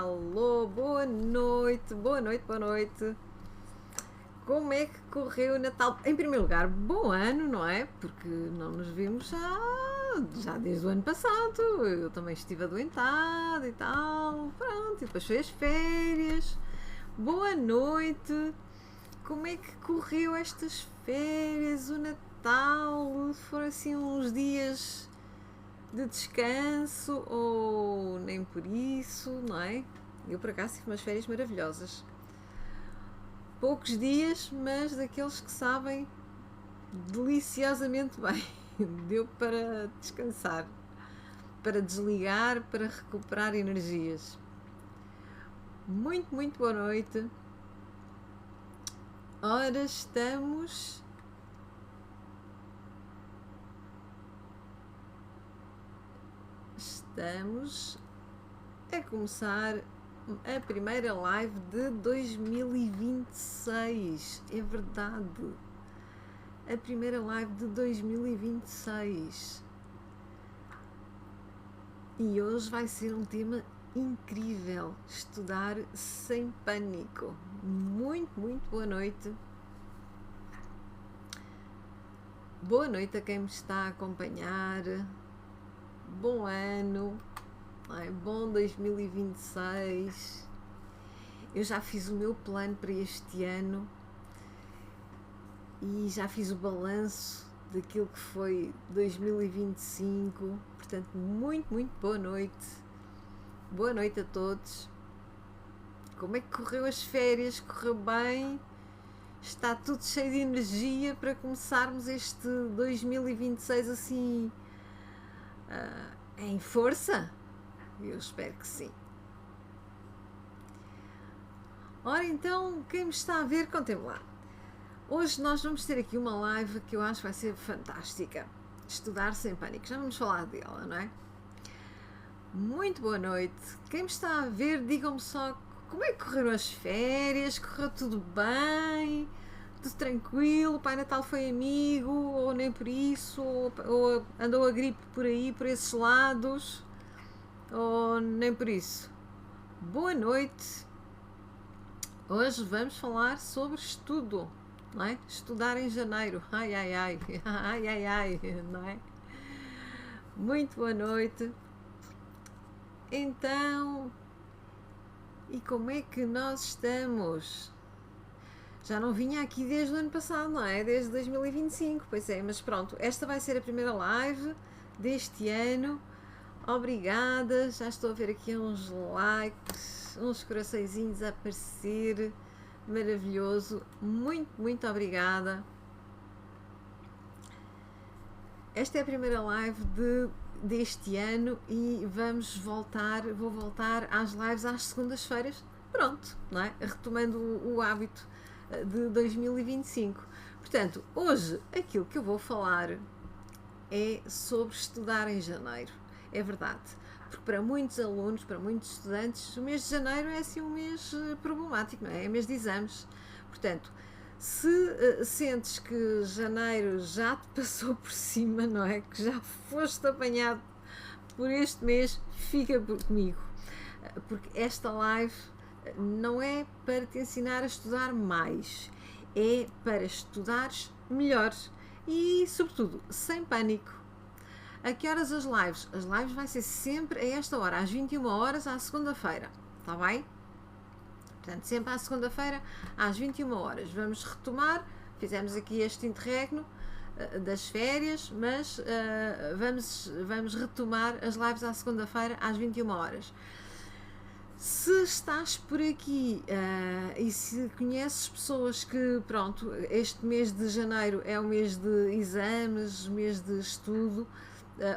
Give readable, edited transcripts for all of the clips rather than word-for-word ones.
Alô, boa noite, boa noite, boa noite. Como é que correu o Natal? Em primeiro lugar, bom ano, não é? Porque não nos vimos já desde o ano passado. Eu também estive adoentada e tal. Pronto, e depois foi as férias. Boa noite. Como é que correu estas férias, o Natal? Foram assim uns dias de descanso ou nem por isso, não é? Eu por acaso tive umas férias maravilhosas. Poucos dias, mas daqueles que sabem deliciosamente bem. Deu para descansar, para desligar, para recuperar energias. Muito, muito boa noite. Ora, estamos a começar a primeira live de 2026. É verdade. A primeira live de 2026. E hoje vai ser um tema incrível. Estudar sem pânico. Muito, muito boa noite. Boa noite a quem me está a acompanhar. Bom ano. Bom 2026. Eu já fiz o meu plano para este ano e já fiz o balanço daquilo que foi 2025. Portanto, muito, muito boa noite. Boa noite a todos. Como é que correu as férias? Correu bem? Está tudo cheio de energia para começarmos este 2026 assim em força? Eu espero que sim. Ora então, quem me está a ver, contem-me lá. Hoje nós vamos ter aqui uma live que eu acho que vai ser fantástica. Estudar sem pânico. Já vamos falar dela, não é? Muito boa noite. Quem me está a ver, digam-me só como é que correram as férias? Correu tudo bem? Tudo tranquilo? O Pai Natal foi amigo? Ou nem por isso? Ou andou a gripe por aí, por esses lados? Ou nem por isso? Boa noite. Hoje vamos falar sobre estudo, não é? Estudar em janeiro. Ai, ai, ai. Ai, ai, ai, não é? Muito boa noite. Então, e como é que nós estamos? Já não vinha aqui desde o ano passado, não é? Desde 2025, pois é, mas pronto, esta vai ser a primeira live deste ano. Obrigada, já estou a ver aqui uns likes, uns coraçõezinhos a aparecer, maravilhoso, muito, muito obrigada. Esta é a primeira live deste ano e vou voltar às lives às segundas-feiras, pronto, não é? Retomando o hábito de 2025. Portanto, hoje aquilo que eu vou falar é sobre estudar em janeiro. É verdade, porque para muitos alunos, para muitos estudantes, o mês de janeiro é assim um mês problemático, não é? É mês de exames. Portanto, se sentes que janeiro já te passou por cima, não é? Que já foste apanhado por este mês, fica comigo. Porque esta live não é para te ensinar a estudar mais, é para estudares melhor e, sobretudo, sem pânico. A que horas as lives? As lives vai ser sempre a esta hora, às 21 horas, à segunda-feira, está bem? Portanto, sempre à segunda-feira, às 21 horas. Vamos retomar, fizemos aqui este interregno das férias, mas vamos retomar as lives à segunda-feira, às 21 horas. Se estás por aqui e se conheces pessoas que, pronto, este mês de janeiro é o mês de exames, mês de estudo,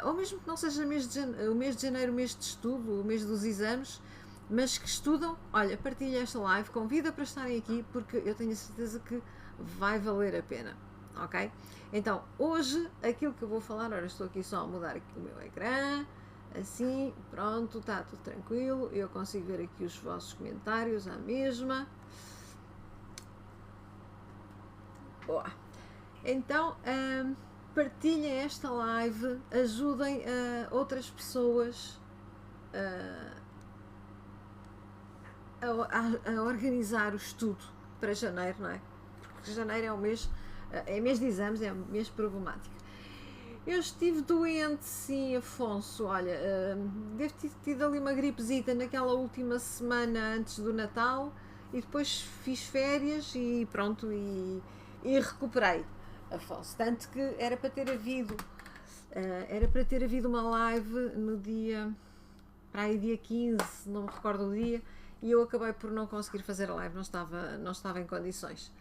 ou mesmo que não seja o mês de janeiro, o mês de estudo, o mês dos exames, mas que estudam, olha, partilha esta live, convida para estarem aqui porque eu tenho a certeza que vai valer a pena, ok? Então, hoje, aquilo que eu vou falar, ora, estou aqui só a mudar aqui o meu ecrã, assim, pronto, está tudo tranquilo, eu consigo ver aqui os vossos comentários à mesma. Boa. Então, partilhem esta live, ajudem outras pessoas a organizar o estudo para janeiro, não é? Porque janeiro é mês de exames, é mês problemático. Eu estive doente, sim, Afonso. Olha, devo ter tido ali uma gripezita naquela última semana antes do Natal e depois fiz férias e pronto, e recuperei, Afonso. Tanto que era para ter havido uma live no dia, para aí dia 15, não me recordo o dia, e eu acabei por não conseguir fazer a live, não estava em condições.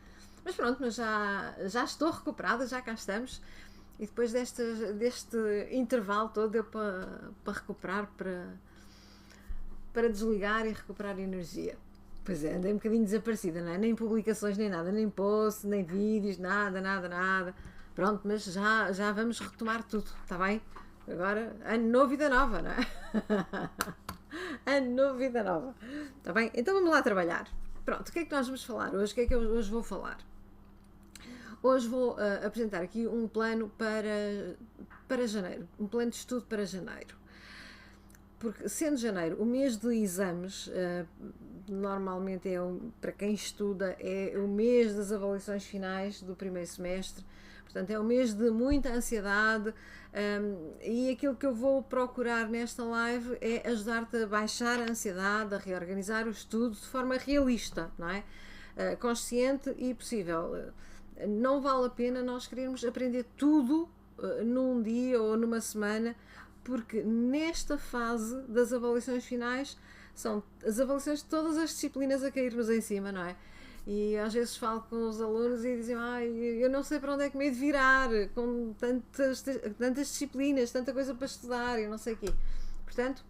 Mas pronto, mas já estou recuperada, já cá estamos. E depois deste intervalo todo deu para recuperar, para desligar e recuperar energia. Pois é, andei um bocadinho desaparecida, não é? Nem publicações, nem nada, nem posts, nem vídeos, nada. Pronto, mas já vamos retomar tudo, está bem? Agora, ano novo, vida nova, não é? Ano novo, vida nova. Está bem? Então vamos lá trabalhar. Pronto, o que é que nós vamos falar hoje? O que é que eu hoje vou falar? Hoje vou apresentar aqui um plano para janeiro, um plano de estudo para janeiro. Porque, sendo janeiro o mês de exames, normalmente para quem estuda, é o mês das avaliações finais do primeiro semestre. Portanto, é um mês de muita ansiedade, e aquilo que eu vou procurar nesta live é ajudar-te a baixar a ansiedade, a reorganizar o estudo de forma realista, não é? Consciente e possível. Não vale a pena nós querermos aprender tudo num dia ou numa semana, porque nesta fase das avaliações finais são as avaliações de todas as disciplinas a cair-nos em cima, não é? E às vezes falo com os alunos e dizem, eu não sei para onde é que me hei de virar, com tantas disciplinas, tanta coisa para estudar e não sei o quê. Portanto,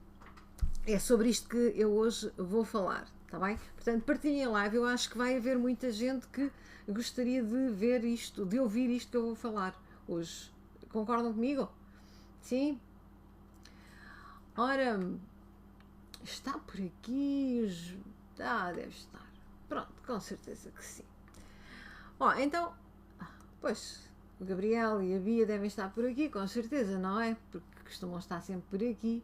é sobre isto que eu hoje vou falar, está bem? Portanto, partilhem a live, eu acho que vai haver muita gente que gostaria de ver isto, de ouvir isto que eu vou falar hoje. Concordam comigo? Sim? Ora, está por aqui deve estar. Pronto, com certeza que sim. Então, pois, o Gabriel e a Bia devem estar por aqui, com certeza, não é? Porque costumam estar sempre por aqui.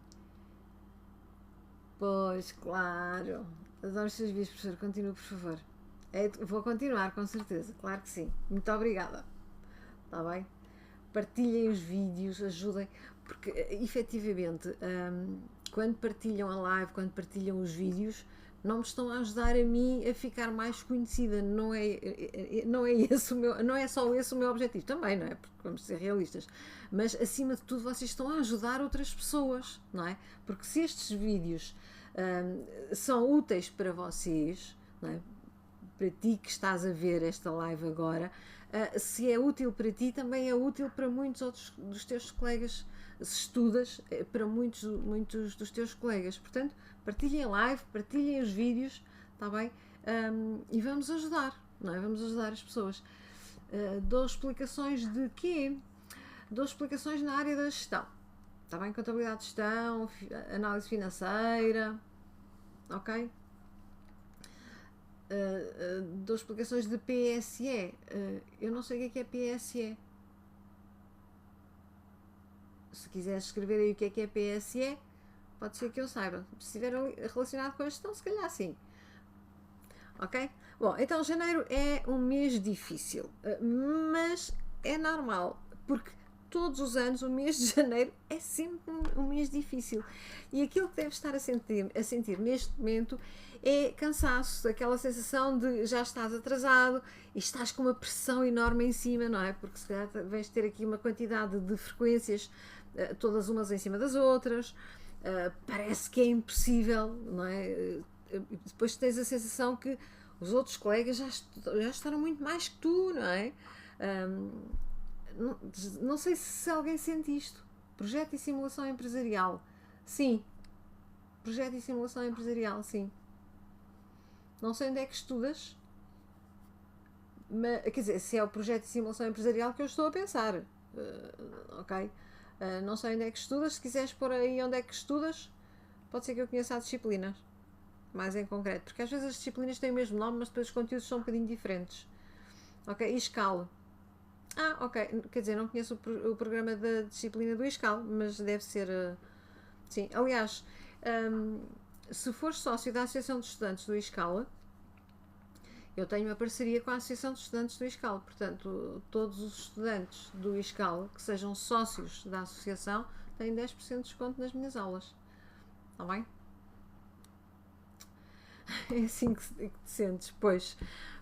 Pois, claro. Adoro os seus vídeos, professor. Continue, por favor. Vou continuar, com certeza. Claro que sim. Muito obrigada. Está bem? Partilhem os vídeos, ajudem. Porque, efetivamente, quando partilham a live, quando partilham os vídeos, não me estão a ajudar a mim a ficar mais conhecida. Não é só esse o meu objetivo. Também, não é? Porque vamos ser realistas. Mas, acima de tudo, vocês estão a ajudar outras pessoas, não é? Porque se estes vídeos são úteis para vocês, não é? Para ti que estás a ver esta live agora, se é útil para ti, também é útil para muitos outros dos teus colegas. Se estudas, para muitos dos teus colegas. Portanto, partilhem a live, partilhem os vídeos, está bem? E vamos ajudar, não é? Vamos ajudar as pessoas. Dou explicações de quê? Dou explicações na área da gestão, está bem? Contabilidade de gestão, análise financeira, ok? Dou explicações de PSE. Eu não sei o que é PSE. Se quiseres escrever aí o que é PSE, pode ser que eu saiba. Se estiver relacionado com a gestão, se calhar sim. Ok? Bom, então janeiro é um mês difícil, mas é normal, porque todos os anos o mês de janeiro é sempre um mês difícil. E aquilo que deves estar a sentir neste momento é cansaço, aquela sensação de já estás atrasado e estás com uma pressão enorme em cima, não é? Porque se calhar vais ter aqui uma quantidade de frequências, todas umas em cima das outras, parece que é impossível, não é? Depois tens a sensação que os outros colegas já estudaram muito mais que tu, não é? Não sei se alguém sente isto. Projeto e simulação empresarial. Sim. Projeto e simulação empresarial, sim. Não sei onde é que estudas, mas, quer dizer, se é o projeto de simulação empresarial que eu estou a pensar, ok? Não sei onde é que estudas. Se quiseres pôr aí onde é que estudas, pode ser que eu conheça as disciplinas mais em concreto, porque às vezes as disciplinas têm o mesmo nome, mas depois os conteúdos são um bocadinho diferentes, ok? ISCAL. Ok, quer dizer, não conheço o programa da disciplina do ISCAL, mas deve ser, sim. Aliás, Se fores sócio da Associação de Estudantes do ISCAL, eu tenho uma parceria com a Associação de Estudantes do ISCAL, portanto, todos os estudantes do ISCAL que sejam sócios da associação têm 10% de desconto nas minhas aulas. Está bem? É assim que te sentes, pois.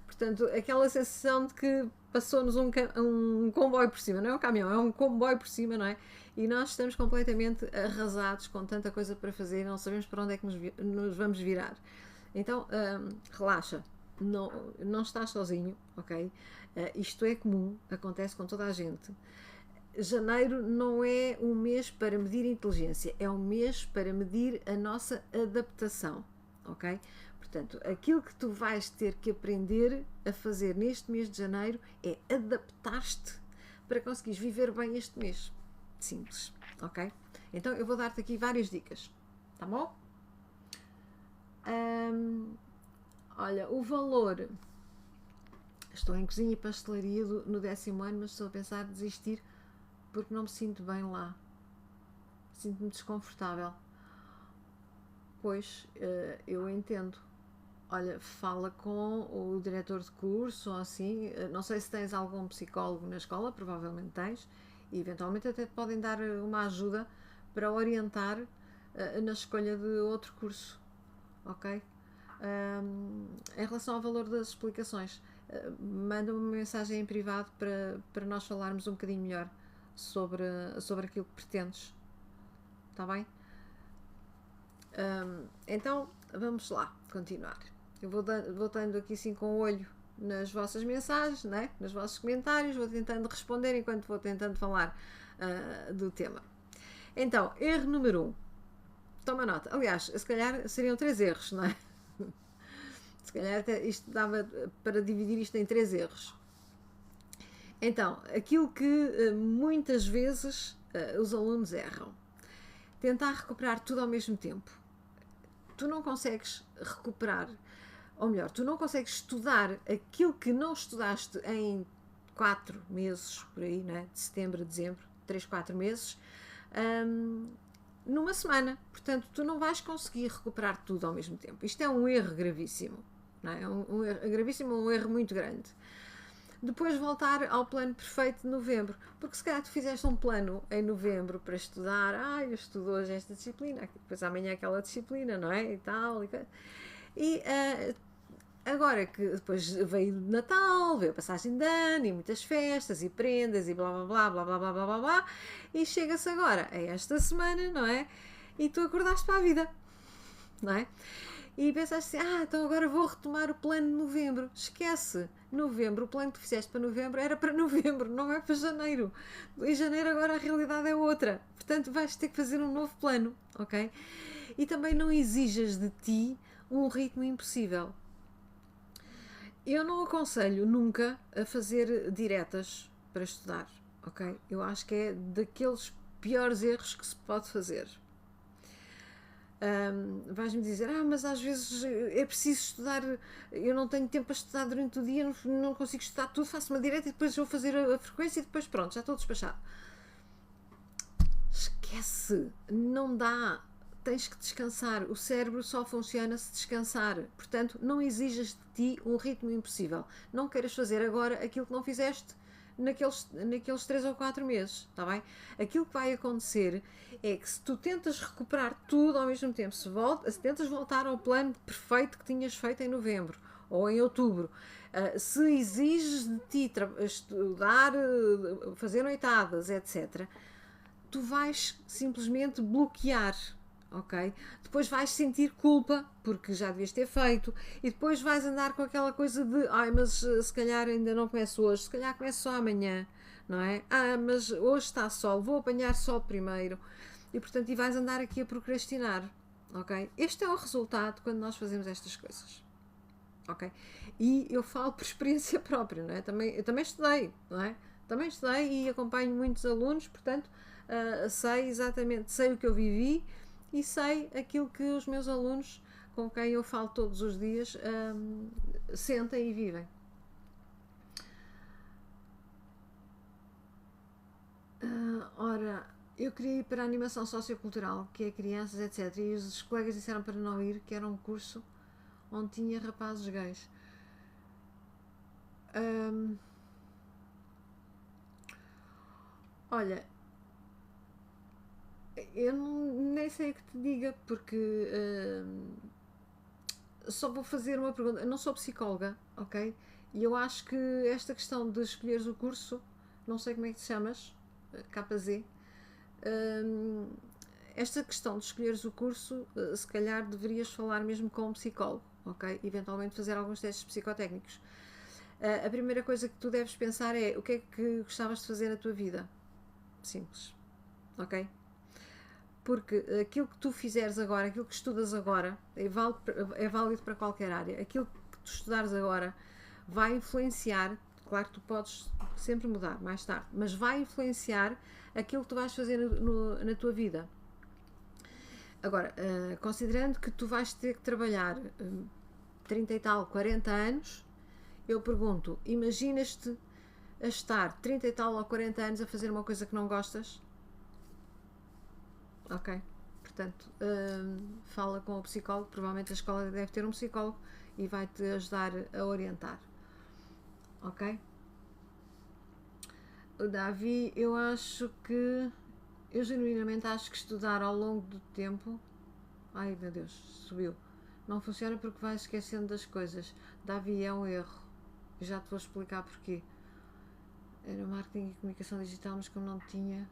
Portanto, aquela sensação de que passou-nos um comboio por cima, não é um caminhão, é um comboio por cima, não é? E nós estamos completamente arrasados com tanta coisa para fazer, não sabemos para onde é que nos vamos virar. Então, relaxa, não estás sozinho, ok? Isto é comum, acontece com toda a gente. Janeiro não é um mês para medir inteligência, é um mês para medir a nossa adaptação, ok? Portanto, aquilo que tu vais ter que aprender a fazer neste mês de janeiro é adaptar-te para conseguires viver bem este mês. Simples, ok? Então eu vou dar-te aqui várias dicas, tá bom? Olha, o valor. Estou em cozinha e pastelaria no 10º ano, mas estou a pensar em desistir porque não me sinto bem lá. Sinto-me desconfortável. Pois, eu entendo. Olha, fala com o diretor de curso ou assim. Não sei se tens algum psicólogo na escola, provavelmente tens, e eventualmente até te podem dar uma ajuda para orientar na escolha de outro curso, ok? Em relação ao valor das explicações, manda-me uma mensagem em privado para nós falarmos um bocadinho melhor sobre aquilo que pretendes, está bem? Então, vamos lá, continuar. Eu vou tendo aqui assim com o olho nas vossas mensagens, né? Nos vossos comentários, vou tentando responder enquanto vou tentando falar do tema. Então, erro número 1. Toma nota. Aliás, se calhar seriam 3 erros, não é? Se calhar até isto dava para dividir isto em 3 erros. Então, aquilo que muitas vezes os alunos erram. Tentar recuperar tudo ao mesmo tempo. Tu não consegues recuperar, ou melhor, tu não consegues estudar aquilo que não estudaste em 4 meses, por aí, né? De setembro a dezembro, 3, 4 meses, numa semana. Portanto, tu não vais conseguir recuperar tudo ao mesmo tempo. Isto é um erro gravíssimo, não é? Um erro gravíssimo, um erro muito grande. Depois voltar ao plano perfeito de novembro, porque se calhar tu fizeste um plano em novembro para estudar, eu estudo hoje esta disciplina, depois amanhã aquela disciplina, não é? E tal, e agora que depois veio o Natal, veio a passagem de ano e muitas festas e prendas e blá blá blá blá blá blá blá blá blá, e chega-se agora a esta semana, não é? E tu acordaste para a vida, não é? E pensaste assim, então agora vou retomar o plano de novembro. Esquece, novembro, o plano que tu fizeste para novembro era para novembro, não é para janeiro. Em janeiro agora a realidade é outra. Portanto, vais ter que fazer um novo plano, ok? E também não exijas de ti um ritmo impossível. Eu não aconselho nunca a fazer diretas para estudar, ok? Eu acho que é daqueles piores erros que se pode fazer. Vais-me dizer, mas às vezes é preciso estudar, eu não tenho tempo para estudar durante o dia, não consigo estudar tudo, faço uma direta e depois vou fazer a frequência e depois pronto, já estou despachado. Esquece, não dá, tens que descansar, o cérebro só funciona se descansar, portanto não exijas de ti um ritmo impossível, não queiras fazer agora aquilo que não fizeste naqueles 3 ou 4 meses, está bem? Aquilo que vai acontecer é que se tu tentas recuperar tudo ao mesmo tempo, se tentas voltar ao plano perfeito que tinhas feito em novembro ou em outubro, se exiges de ti estudar, fazer noitadas, etc., tu vais simplesmente bloquear, ok? Depois vais sentir culpa porque já devias ter feito e depois vais andar com aquela coisa de mas se calhar ainda não começo hoje, se calhar começo só amanhã, não é? Mas hoje está sol, vou apanhar sol primeiro e portanto vais andar aqui a procrastinar, ok? Este é o resultado quando nós fazemos estas coisas, ok? E eu falo por experiência própria, não é? Eu também estudei, não é? Também estudei e acompanho muitos alunos, portanto sei exatamente, sei o que eu vivi e sei aquilo que os meus alunos com quem eu falo todos os dias sentem e vivem. Ora, eu queria ir para a animação sociocultural, que é crianças, etc. E os colegas disseram para não ir, que era um curso onde tinha rapazes gays. Olha, eu nem sei o que te diga, porque só vou fazer uma pergunta. Eu não sou psicóloga, ok? E eu acho que esta questão de escolheres o curso, não sei como é que te chamas, KZ, esta questão de escolheres o curso, se calhar deverias falar mesmo com um psicólogo, ok? Eventualmente fazer alguns testes psicotécnicos. A primeira coisa que tu deves pensar é o que é que gostavas de fazer na tua vida. Simples, ok? Porque aquilo que tu fizeres agora, aquilo que estudas agora, é válido para qualquer área. Aquilo que tu estudares agora vai influenciar, claro que tu podes sempre mudar mais tarde, mas vai influenciar aquilo que tu vais fazer na tua vida. Agora, considerando que tu vais ter que trabalhar 30 e tal, 40 anos, eu pergunto, imaginas-te a estar 30 e tal ou 40 anos a fazer uma coisa que não gostas? Ok, portanto, fala com o psicólogo, provavelmente a escola deve ter um psicólogo e vai-te ajudar a orientar. Ok? O Davi, eu genuinamente acho que estudar ao longo do tempo, ai meu Deus, subiu, não funciona porque vais esquecendo das coisas. Davi, é um erro, eu já te vou explicar porquê. Era marketing e comunicação digital, mas como não tinha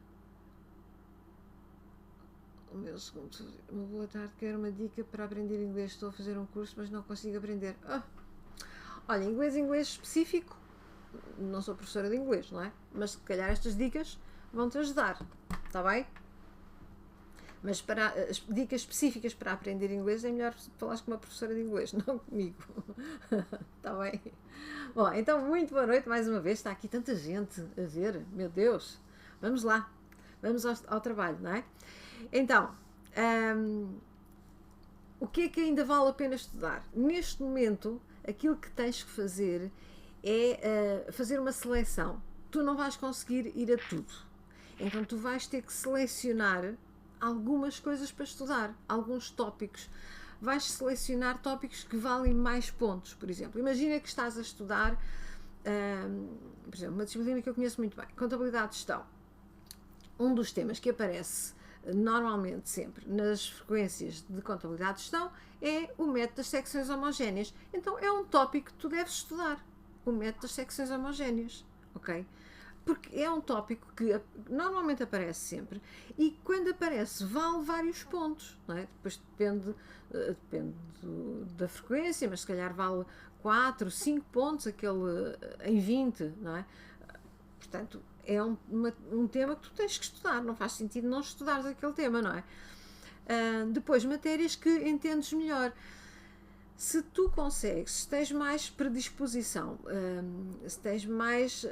o meu segundo, uma boa tarde, quero uma dica para aprender inglês. Estou a fazer um curso, mas não consigo aprender. Olha, inglês específico, não sou professora de inglês, não é? Mas se calhar estas dicas vão-te ajudar, está bem? Mas para as dicas específicas para aprender inglês é melhor falares com uma professora de inglês, não comigo. Está bem? Bom, então muito boa noite mais uma vez. Está aqui tanta gente a ver, meu Deus. Vamos lá, vamos ao trabalho, não é? Então, o que é que ainda vale a pena estudar? Neste momento, aquilo que tens que fazer é fazer uma seleção. Tu não vais conseguir ir a tudo. Então tu vais ter que selecionar algumas coisas para estudar, alguns tópicos. Vais selecionar tópicos que valem mais pontos, por exemplo. Imagina que estás a estudar, por exemplo, uma disciplina que eu conheço muito bem, contabilidade de gestão. Um dos temas que aparece normalmente sempre nas frequências de contabilidade de gestão é o método das secções homogéneas. Então é um tópico que tu deves estudar, o método das secções homogéneas, ok? Porque é um tópico que normalmente aparece sempre e quando aparece vale vários pontos, não é? Depois depende da frequência, mas se calhar vale 4, 5 pontos aquele em 20, não é? Portanto, é um tema que tu tens que estudar, não faz sentido não estudares aquele tema, não é? Depois, matérias que entendes melhor. Se tu consegues, se tens mais predisposição, se tens mais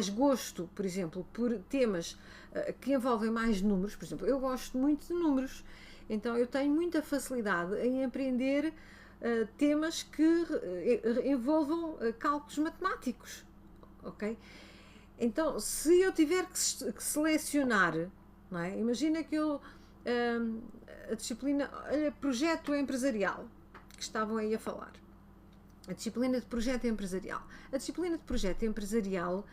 gosto, por exemplo, por temas que envolvem mais números, por exemplo, eu gosto muito de números, então eu tenho muita facilidade em aprender temas que envolvam cálculos matemáticos, ok? Então, se eu tiver que selecionar, não é? Imagina que eu a disciplina, olha, projeto empresarial, que estavam aí a falar. A disciplina de projeto empresarial. A disciplina de projeto empresarial,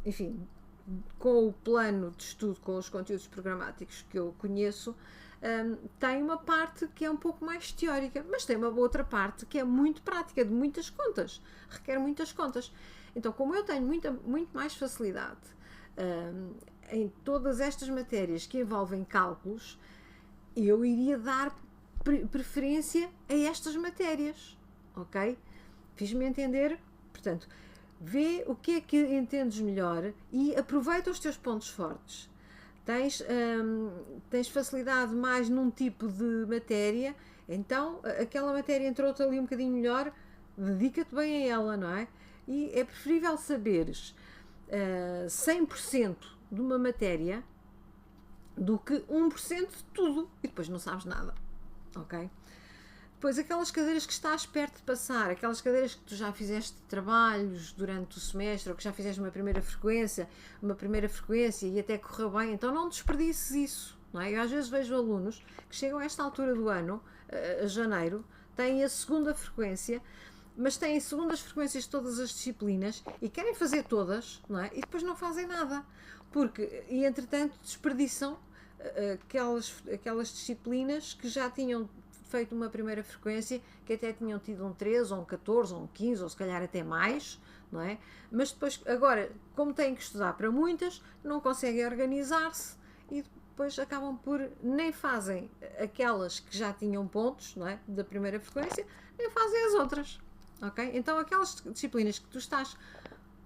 enfim, com o plano de estudo, com os conteúdos programáticos que eu conheço, tem uma parte que é um pouco mais teórica, mas tem uma outra parte que é muito prática, de muitas contas, requer muitas contas. Então, como eu tenho muito mais facilidade em todas estas matérias que envolvem cálculos, eu iria dar preferência a estas matérias, ok? Fiz-me entender? Portanto, vê o que é que entendes melhor e aproveita os teus pontos fortes. Tens facilidade mais num tipo de matéria, então aquela matéria entrou-te ali um bocadinho melhor, dedica-te bem a ela, não é? E é preferível saberes 100% de uma matéria do que 1% de tudo e depois não sabes nada, ok? Depois, aquelas cadeiras que estás perto de passar, aquelas cadeiras que tu já fizeste trabalhos durante o semestre, ou que já fizeste uma primeira frequência e até correu bem, então não desperdices isso, não é? Eu às vezes vejo alunos que chegam a esta altura do ano, a janeiro, têm a segunda frequência, mas têm segundas frequências de todas as disciplinas e querem fazer todas, não é? E depois não fazem nada, e entretanto desperdiçam aquelas disciplinas que já tinham feito uma primeira frequência, que até tinham tido um 13, ou um 14, ou um 15, ou se calhar até mais, não é? Mas depois, agora, como têm que estudar para muitas, não conseguem organizar-se e depois acabam por, nem fazem aquelas que já tinham pontos, não é? Da primeira frequência, nem fazem as outras, ok? Então aquelas disciplinas que tu estás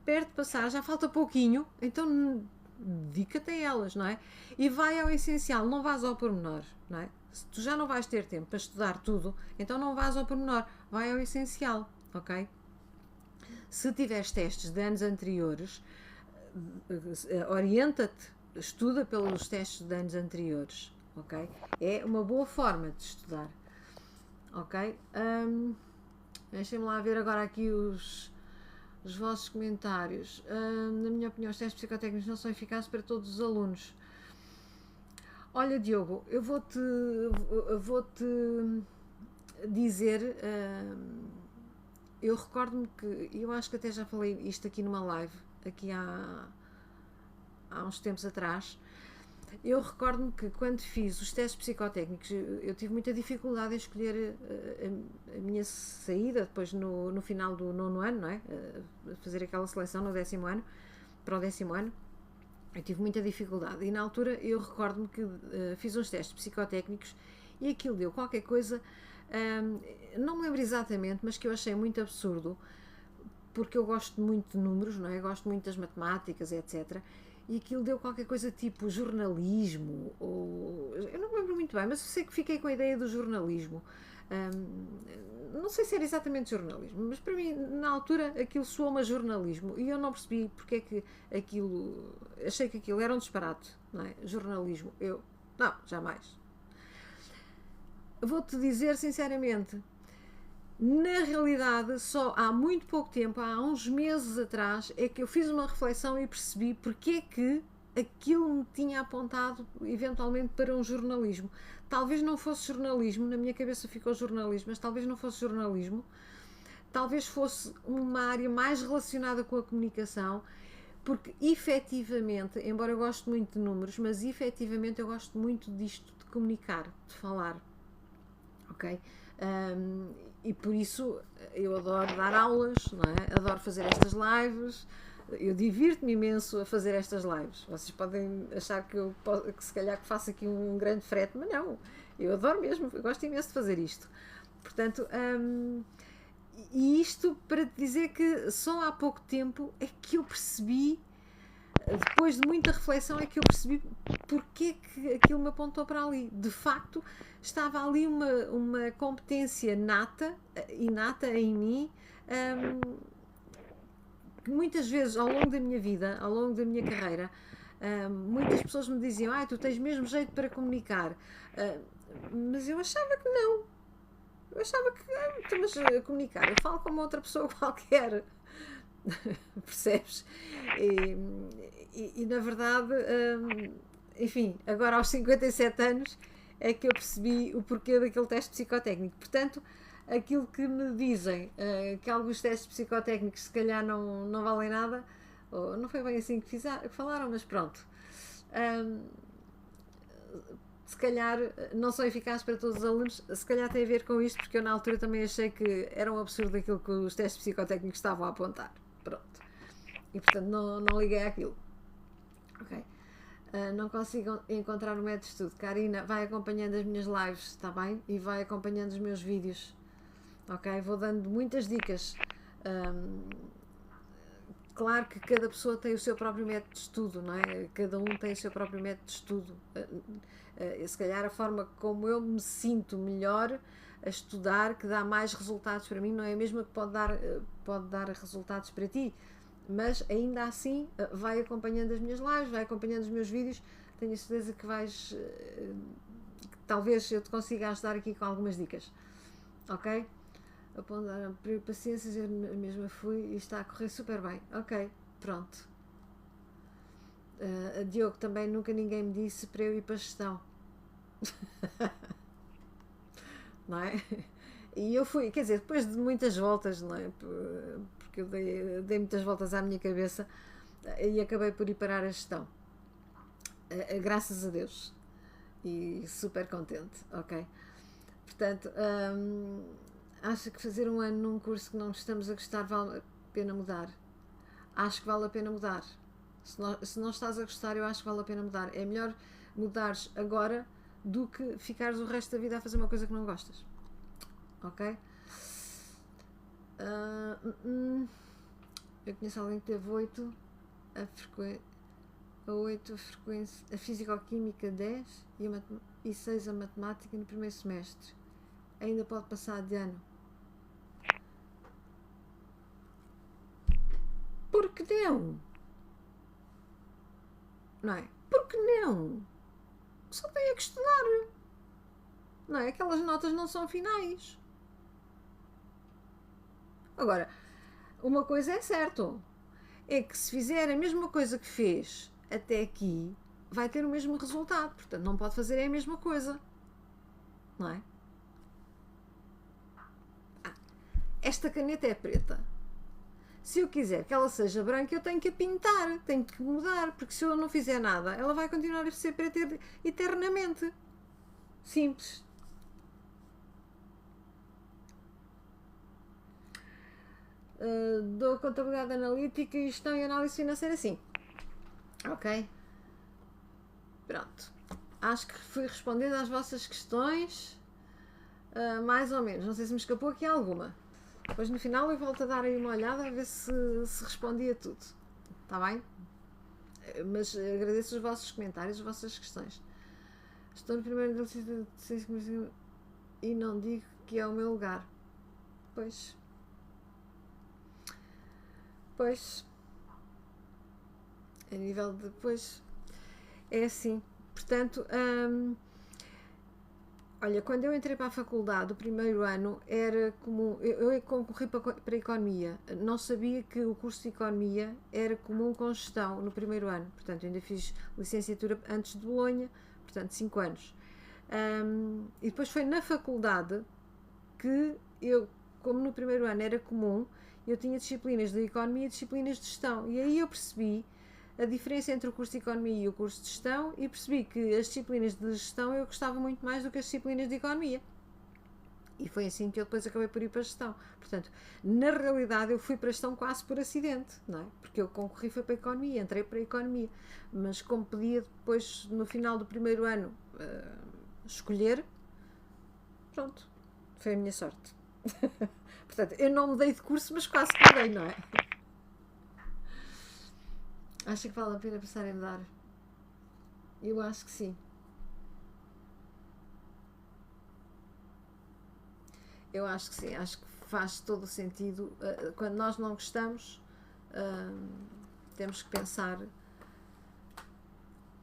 perto de passar, já falta pouquinho, então dedica-te a elas, não é? E vai ao essencial, não vás ao pormenor, não é? Se tu já não vais ter tempo para estudar tudo, então não vás ao pormenor, vai ao essencial, ok? Se tiveres testes de anos anteriores, orienta-te, estuda pelos testes de anos anteriores, ok? É uma boa forma de estudar, ok? Deixem-me lá ver agora aqui os vossos comentários. Na minha opinião, os testes psicotécnicos não são eficazes para todos os alunos. Olha, Diogo, eu vou-te dizer, eu recordo-me que, eu acho que até já falei isto aqui numa live, aqui há uns tempos atrás. Eu recordo-me que quando fiz os testes psicotécnicos, eu tive muita dificuldade em escolher a minha saída depois no final do 9º ano, não é? Fazer aquela seleção no 10º ano, para o 10º ano. Eu tive muita dificuldade e na altura eu recordo-me que fiz uns testes psicotécnicos e aquilo deu qualquer coisa, não me lembro exatamente, mas que eu achei muito absurdo, porque eu gosto muito de números, não é? Eu gosto muito das matemáticas, etc. E aquilo deu qualquer coisa tipo jornalismo, ou eu não me lembro muito bem, mas eu sei que fiquei com a ideia do jornalismo. Não sei se era exatamente jornalismo, mas para mim na altura aquilo soou-me a jornalismo e eu não percebi porque é que aquilo, achei que aquilo era um disparate, não é? Jornalismo, não, jamais. Vou-te dizer sinceramente, na realidade só há muito pouco tempo, há uns meses atrás, é que eu fiz uma reflexão e percebi porque é que aquilo me tinha apontado eventualmente para um jornalismo. Talvez não fosse jornalismo, na minha cabeça ficou jornalismo, mas talvez não fosse jornalismo, talvez fosse uma área mais relacionada com a comunicação, porque efetivamente, embora eu goste muito de números, mas efetivamente eu gosto muito disto de comunicar, de falar, ok? E por isso eu adoro dar aulas, não é? Adoro fazer estas lives, eu divirto-me imenso a fazer estas lives. Vocês podem achar que se calhar que faço aqui um grande frete, mas não, eu adoro mesmo, eu gosto imenso de fazer isto. Portanto, e isto para te dizer que só há pouco tempo é que eu percebi, depois de muita reflexão, é que eu percebi porque é que aquilo me apontou para ali. De facto, estava ali uma competência inata em mim, que muitas vezes ao longo da minha vida, ao longo da minha carreira, muitas pessoas me diziam: tu tens mesmo jeito para comunicar, mas eu achava que não. Eu achava que, mas comunicar, eu falo como outra pessoa qualquer. Percebes? E na verdade, enfim, agora aos 57 anos é que eu percebi o porquê daquele teste psicotécnico. Portanto, aquilo que me dizem, que alguns testes psicotécnicos se calhar não valem nada, ou não foi bem assim que falaram, mas pronto. Se calhar não são eficazes para todos os alunos, se calhar tem a ver com isto, porque eu na altura também achei que era um absurdo aquilo que os testes psicotécnicos estavam a apontar. Pronto. E portanto não liguei àquilo. Ok. Não consigo encontrar o método de estudo. Karina, vai acompanhando as minhas lives, está bem? E vai acompanhando os meus vídeos. Ok? Vou dando muitas dicas. Claro que cada pessoa tem o seu próprio método de estudo, não é? Cada um tem o seu próprio método de estudo. Se calhar a forma como eu me sinto melhor a estudar, que dá mais resultados para mim, não é a mesma que pode dar resultados para ti, mas ainda assim vai acompanhando as minhas lives, vai acompanhando os meus vídeos, tenho a certeza que talvez eu te consiga ajudar aqui com algumas dicas, ok? A ponderar, paciência, eu mesma fui e está a correr super bem, ok, pronto. A Diogo, também nunca ninguém me disse para eu ir para a gestão. Não é? E eu fui, quer dizer, depois de muitas voltas, não é? Porque eu dei muitas voltas à minha cabeça e acabei por ir parar a gestão. Graças a Deus. E super contente, ok? Portanto, acho que fazer um ano num curso que não estamos a gostar vale a pena mudar. Acho que vale a pena mudar. Se não estás a gostar, eu acho que vale a pena mudar. É melhor mudares agora do que ficares o resto da vida a fazer uma coisa que não gostas. Ok? Eu conheço alguém que teve 8 a 8 a frequência, a fisicoquímica 10 e 6 a matemática no primeiro semestre. Ainda pode passar de ano. Por que não? Não é? Por que não? Só tem que estudar. Não é? Aquelas notas não são finais. Agora, uma coisa é certo, é que se fizer a mesma coisa que fez até aqui, vai ter o mesmo resultado. Portanto, não pode fazer a mesma coisa. Não é? Esta caneta é preta. Se eu quiser que ela seja branca, eu tenho que a pintar, tenho que mudar, porque se eu não fizer nada, ela vai continuar a ser preta eternamente. Simples. Dou contabilidade analítica e gestão e análise financeira, sim. Ok? Pronto. Acho que fui respondendo às vossas questões, mais ou menos. Não sei se me escapou aqui alguma. Depois no final eu volto a dar aí uma olhada a ver se respondi a tudo. Está bem? Mas agradeço os vossos comentários, as vossas questões. Estou no primeiro de e não digo que é o meu lugar. Pois. A nível de. Pois. É assim. Portanto, olha, quando eu entrei para a faculdade, o primeiro ano era comum. Eu concorri para a Economia. Não sabia que o curso de Economia era comum com gestão no primeiro ano. Portanto, eu ainda fiz licenciatura antes de Bolonha, portanto, 5 anos. E depois foi na faculdade que eu, como no primeiro ano era comum, eu tinha disciplinas de Economia e disciplinas de Gestão. E aí eu percebi a diferença entre o curso de Economia e o curso de Gestão e percebi que as disciplinas de Gestão eu gostava muito mais do que as disciplinas de Economia. E foi assim que eu depois acabei por ir para a Gestão. Portanto, na realidade eu fui para a Gestão quase por acidente, não é? Porque eu concorri foi para a Economia, entrei para a Economia. Mas como podia depois, no final do primeiro ano, escolher, pronto, foi a minha sorte. Portanto, eu não mudei de curso, mas quase que mudei, não é? Acha que vale a pena pensar em mudar? Eu acho que sim. Eu acho que sim. Acho que faz todo o sentido. Quando nós não gostamos, temos que pensar.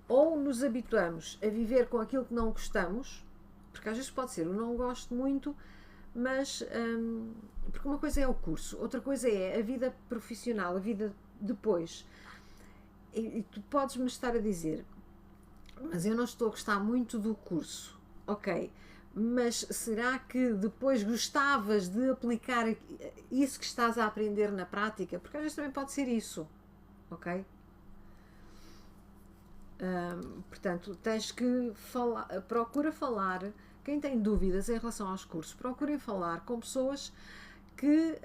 Ou nos habituamos a viver com aquilo que não gostamos, porque às vezes pode ser, eu não gosto muito, mas. Porque uma coisa é o curso, outra coisa é a vida profissional, a vida depois. E tu podes-me estar a dizer, mas eu não estou a gostar muito do curso. Ok, mas será que depois gostavas de aplicar isso que estás a aprender na prática? Porque às vezes também pode ser isso, ok? Portanto, tens que falar, procura falar. Quem tem dúvidas em relação aos cursos, procurem falar com pessoas que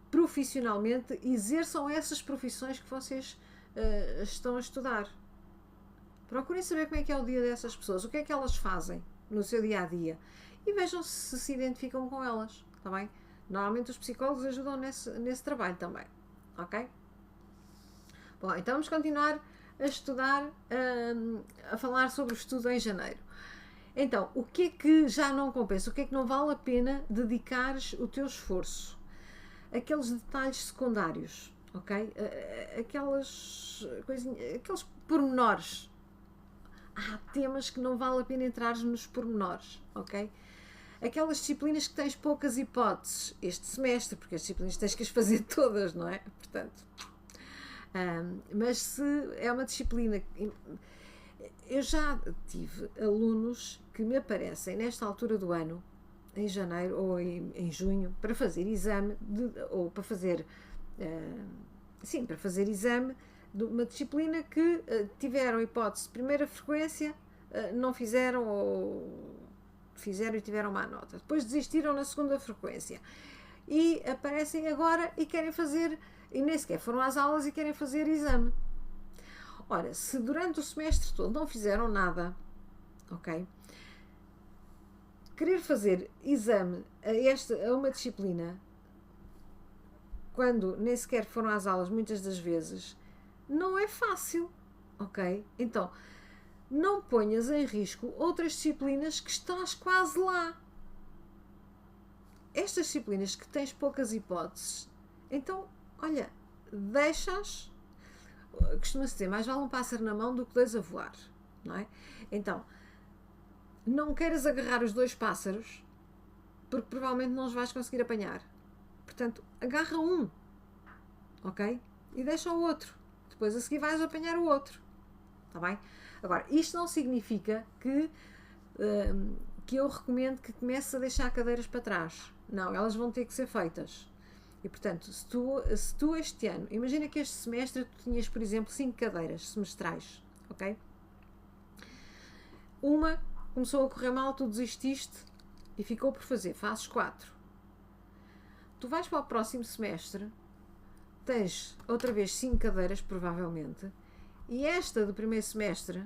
profissionalmente exerçam essas profissões que vocês estão a estudar. Procurem saber como é que é o dia dessas pessoas, o que é que elas fazem no seu dia a dia e vejam se identificam com elas, está bem? Normalmente os psicólogos ajudam nesse trabalho também, ok? Bom, então vamos continuar a estudar, a falar sobre o estudo em janeiro. Então, o que é que já não compensa? O que é que não vale a pena dedicares o teu esforço? Aqueles detalhes secundários, ok? Aquelas coisinhas, aqueles pormenores. Há temas que não vale a pena entrar nos pormenores, ok? aquelas disciplinas que tens poucas hipóteses este semestre, porque as disciplinas tens que as fazer todas, não é? Portanto, mas se é uma disciplina. Eu já tive alunos que me aparecem nesta altura do ano, em janeiro ou em junho, para fazer exame, ou para fazer. Sim, para fazer exame de uma disciplina que tiveram hipótese de primeira frequência, não fizeram ou fizeram e tiveram má nota. Depois desistiram na segunda frequência. E aparecem agora e querem fazer, e nem sequer foram às aulas e querem fazer exame. Ora, se durante o semestre todo não fizeram nada, ok? Querer fazer exame a uma disciplina, quando nem sequer foram às aulas muitas das vezes, não é fácil, ok? Então, não ponhas em risco outras disciplinas que estás quase lá. Estas disciplinas que tens poucas hipóteses, então, olha, deixas, costuma-se dizer, mais vale um pássaro na mão do que dois a voar, não é? Então, não queiras agarrar os dois pássaros, porque provavelmente não os vais conseguir apanhar. Portanto, agarra um, ok? E deixa o outro. Depois a seguir vais apanhar o outro. Está bem? Agora, isto não significa que eu recomendo que comeces a deixar cadeiras para trás. Não, elas vão ter que ser feitas. E, portanto, se tu este ano, imagina que este semestre tu tinhas, por exemplo, 5 cadeiras semestrais, ok? Uma começou a correr mal, tu desististe e ficou por fazer, fazes 4. Tu vais para o próximo semestre, tens outra vez 5 cadeiras, provavelmente, e esta do primeiro semestre,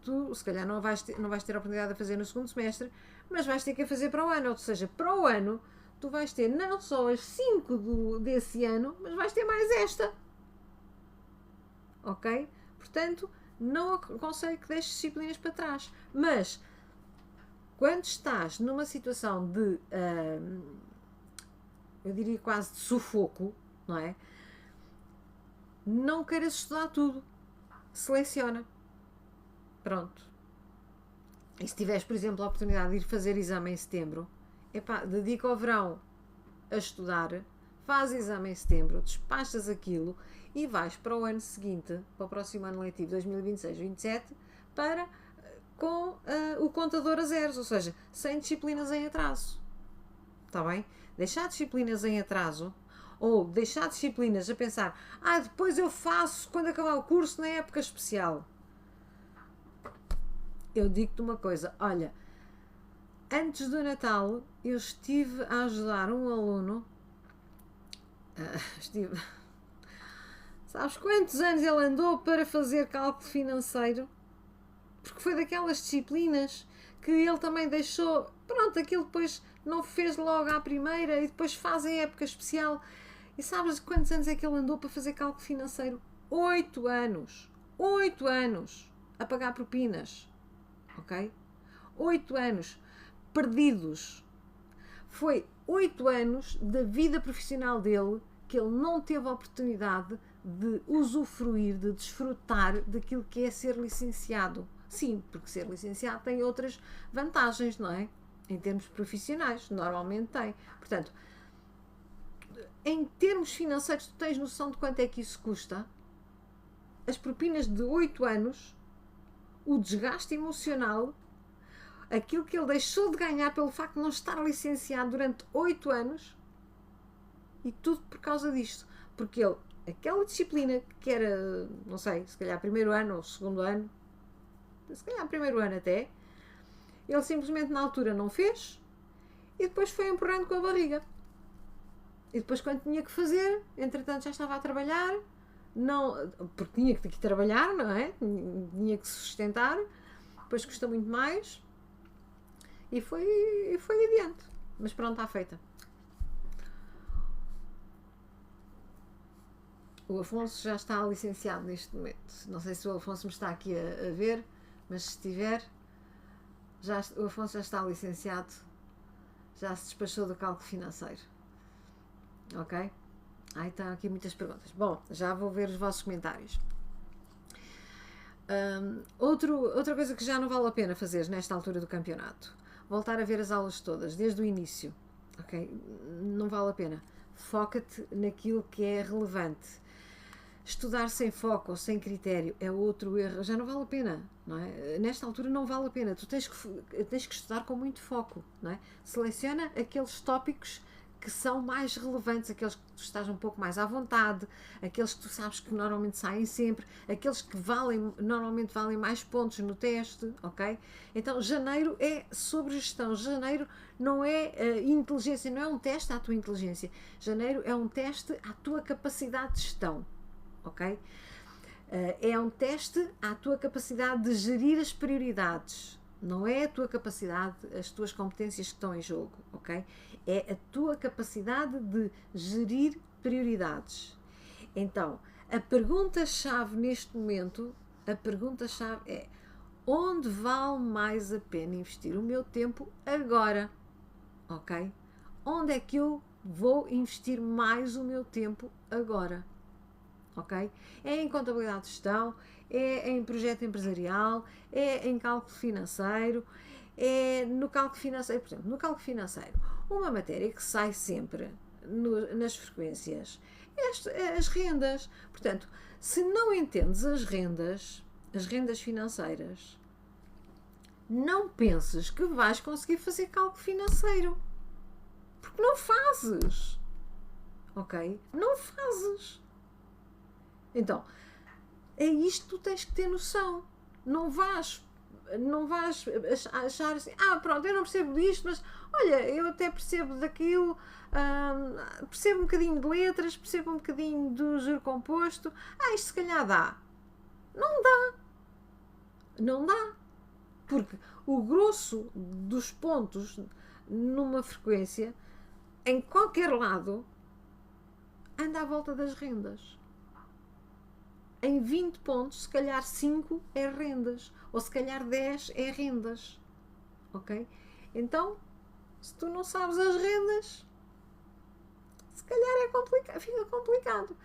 tu se calhar não vais ter a oportunidade de fazer no segundo semestre, mas vais ter que a fazer para o ano. Ou seja, para o ano, tu vais ter não só as 5 desse ano, mas vais ter mais esta. Ok? Portanto, não aconselho que deixes disciplinas para trás. Mas, quando estás numa situação de, eu diria quase de sufoco, não é? Não queiras estudar tudo. Seleciona. Pronto. E se tiveres, por exemplo, a oportunidade de ir fazer exame em setembro, epá, dedica o verão a estudar, faz exame em setembro, despachas aquilo e vais para o ano seguinte, para o próximo ano letivo 2026-27, com o contador a zeros, ou seja, sem disciplinas em atraso. Está bem? Deixar disciplinas em atraso ou deixar disciplinas a pensar, depois eu faço quando acabar o curso na época especial. Eu digo-te uma coisa, olha, antes do Natal eu estive a ajudar um aluno, sabes quantos anos ele andou para fazer cálculo financeiro? Porque foi daquelas disciplinas que ele também deixou, pronto, aquilo depois não fez logo à primeira e depois faz em época especial. E sabes quantos anos é que ele andou para fazer cálculo financeiro? 8 anos. 8 anos a pagar propinas. Ok? 8 anos perdidos. Foi 8 anos da vida profissional dele que ele não teve a oportunidade de usufruir, de desfrutar daquilo que é ser licenciado. Sim, porque ser licenciado tem outras vantagens, não é? Em termos profissionais, normalmente tem. Portanto, em termos financeiros, tu tens noção de quanto é que isso custa? As propinas de 8 anos, o desgaste emocional, aquilo que ele deixou de ganhar pelo facto de não estar licenciado durante 8 anos, e tudo por causa disto. Porque ele, aquela disciplina que era, não sei, se calhar primeiro ano ou segundo ano, se calhar primeiro ano até, ele simplesmente na altura não fez e depois foi empurrando com a barriga. E depois quando tinha que fazer, entretanto já estava a trabalhar, não, porque tinha que trabalhar, não é? Tinha que se sustentar, depois custa muito mais e foi adiante. Mas pronto, está feita. O Afonso já está licenciado neste momento. Não sei se o Afonso me está aqui a ver, mas se estiver, o Afonso já está licenciado, já se despachou do cálculo financeiro. Ok? Estão aqui muitas perguntas. Bom, já vou ver os vossos comentários. Outra coisa que já não vale a pena fazer nesta altura do campeonato, voltar a ver as aulas todas, desde o início, ok? Não vale a pena. Foca-te naquilo que é relevante. Estudar sem foco ou sem critério é outro erro, já não vale a pena, não é? Nesta altura não vale a pena, tu tens que estudar com muito foco, não é? Seleciona aqueles tópicos que são mais relevantes, aqueles que tu estás um pouco mais à vontade, aqueles que tu sabes que normalmente saem sempre, aqueles que normalmente valem mais pontos no teste, ok? Então janeiro é sobre gestão, janeiro não é inteligência, não é um teste à tua inteligência, janeiro é um teste à tua capacidade de gestão. Ok? É um teste à tua capacidade de gerir as prioridades. Não é a tua capacidade, as tuas competências que estão em jogo, ok? É a tua capacidade de gerir prioridades. Então, a pergunta-chave neste momento, a pergunta-chave é: onde vale mais a pena investir o meu tempo agora? Ok? Onde é que eu vou investir mais o meu tempo agora? Ok? É em contabilidade de gestão, é em projeto empresarial, é em cálculo financeiro, é no cálculo financeiro, por exemplo, no cálculo financeiro, uma matéria que sai sempre nas frequências é as rendas. Portanto, se não entendes as rendas financeiras, não penses que vais conseguir fazer cálculo financeiro, porque não fazes, ok? Não fazes. Então, é isto que tu tens que ter noção. Não vais achar assim, pronto, eu não percebo disto, mas olha, eu até percebo daquilo, percebo um bocadinho de letras, percebo um bocadinho do juro composto, isto se calhar dá. Não dá. Não dá. Porque o grosso dos pontos numa frequência, em qualquer lado, anda à volta das rendas. Em 20 pontos, se calhar 5 é rendas, ou se calhar 10 é rendas, ok? Então, se tu não sabes as rendas, se calhar fica complicado.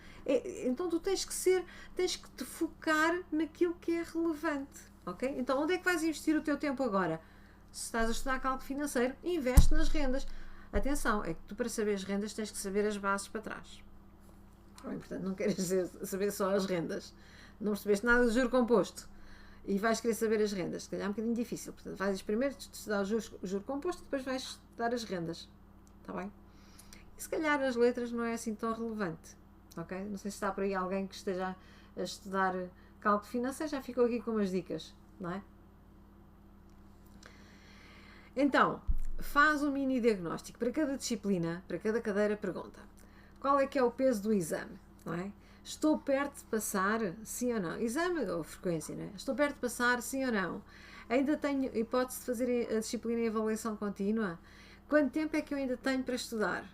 Então tu tens que te focar naquilo que é relevante, ok? Então onde é que vais investir o teu tempo agora? Se estás a estudar cálculo financeiro, investe nas rendas. Atenção, é que tu para saber as rendas tens que saber as bases para trás. Portanto, não queres saber só as rendas. Não percebeste nada do juro composto e vais querer saber as rendas. Se calhar é um bocadinho difícil. Portanto, vais primeiro estudar o juro composto e depois vais estudar as rendas. Está bem? E se calhar as letras não é assim tão relevante. Ok? Não sei se está por aí alguém que esteja a estudar cálculo financeiro. Já ficou aqui com umas dicas. Não é? Então, faz um mini diagnóstico. Para cada disciplina, para cada cadeira, pergunta: qual é que é o peso do exame, não é? Estou perto de passar, sim ou não? Exame ou frequência, não é? Estou perto de passar, sim ou não? Ainda tenho hipótese de fazer a disciplina em avaliação contínua? Quanto tempo é que eu ainda tenho para estudar?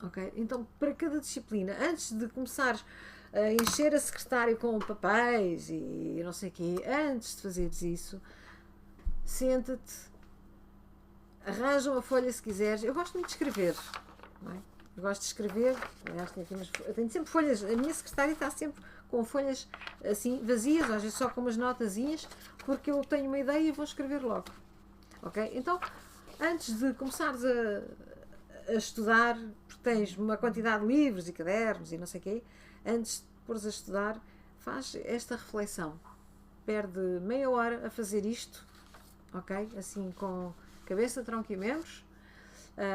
Ok? Então, para cada disciplina, antes de começares a encher a secretária com papéis e não sei o quê, antes de fazeres isso, senta-te, arranja uma folha se quiseres. Eu gosto muito de escrever, não é? Eu gosto de escrever, aliás, eu tenho sempre folhas, a minha secretária está sempre com folhas assim vazias, às vezes só com umas notazinhas, porque eu tenho uma ideia e vou escrever logo. Ok? Então, antes de começares a estudar, porque tens uma quantidade de livros e cadernos e não sei o quê, antes de pôres a estudar, faz esta reflexão. Perde meia hora a fazer isto, ok? Assim com cabeça, tronco e membros.